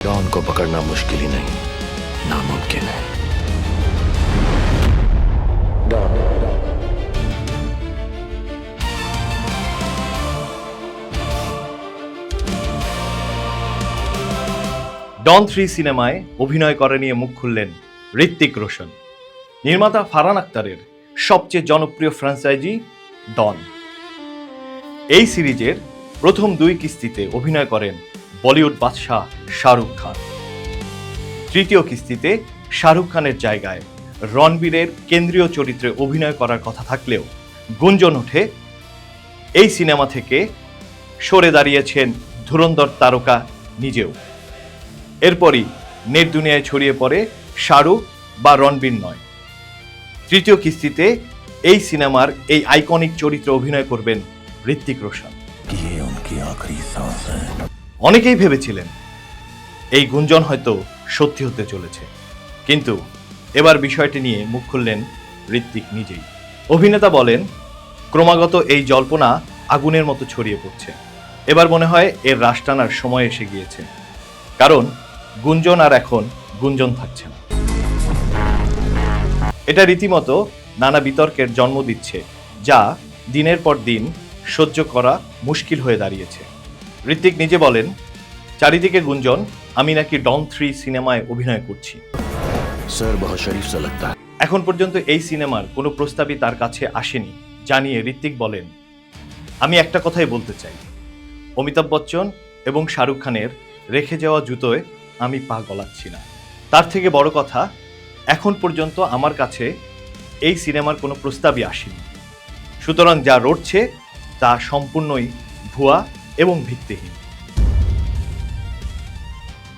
Don को पकड़ना मुश्किल ही नहीं, नामुमकिन है। ডন 3 সিনেমায় অভিনয় করে নিয়ে মুখ খুললেন ঋত্বিক রোশন। নির্মাতা ফারহান আখতারের সবচেয়ে জনপ্রিয় ফ্র্যাঞ্চাইজি ডন। এই সিরিজের প্রথম 2 কিস্তিতে অভিনয় করেন বলিউড বাদশাহ শাহরুখ খান। তৃতীয় কিস্তিতে শাহরুখ খানের জায়গায় রণবীরের কেন্দ্রীয় চরিত্রে অভিনয় করার কথা থাকলেও গুঞ্জন ওঠে এই সিনেমা থেকে সরে দাঁড়িয়েছেন ধুরন্ধর তারকা নিজেও। এরপরই নেট দুনিয়ায় ছড়িয়ে পড়ে শাহরুখ বা রণবীর নয়, তৃতীয় কিস্তিতে এই সিনেমার এই আইকনিক চরিত্রে অভিনয় করবেন ঋত্বিক রোশন। অনেকেই ভেবেছিলেন এই গুঞ্জন হয়তো সত্যি হতে চলেছে, কিন্তু এবার বিষয়টি নিয়ে মুখ খুললেন ঋত্বিক নিজেই। অভিনেতা বলেন, ক্রমাগত এই জল্পনা আগুনের মতো ছড়িয়ে পড়ছে। এবার মনে হয় এর রাশ টানার সময় এসে গিয়েছে, কারণ গুঞ্জন আর এখন গুঞ্জন থাকছে না। এটা রীতিমতো নানা বিতর্কের জন্ম দিচ্ছে, যা দিনের পর দিন সহ্য করা মুশকিল হয়ে দাঁড়িয়েছে। ঋত্বিক নিজে বলেন, চারিদিকে গুঞ্জন আমি নাকি ডন 3 সিনেমায় অভিনয় করছি। सर बहुत शरीफ सा लगता है। এখন পর্যন্ত এই সিনেমার কোনো প্রস্তাবই তার কাছে আসেনি জানিয়ে ঋত্বিক বলেন, আমি একটা কথাই বলতে চাই, অমিতাভ বচ্চন এবং শাহরুখ খানের রেখে যাওয়া জুতোয় আমি পা গলাচ্ছি না। তার থেকে বড় কথা, এখন পর্যন্ত আমার কাছে এই সিনেমার কোনো প্রস্তাবই আসেনি। সুতরাং যা রটছে তা সম্পূর্ণই ভুয়া এবং ভিত্তিহীন।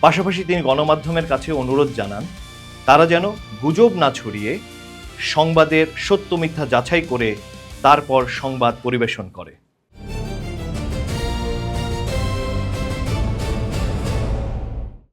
পাশাপাশি তিনি গণমাধ্যমের কাছে অনুরোধ জানান, তারা যেন গুজব না ছড়িয়ে সংবাদের সত্য মিথ্যা যাচাই করে তারপর সংবাদ পরিবেশন করে।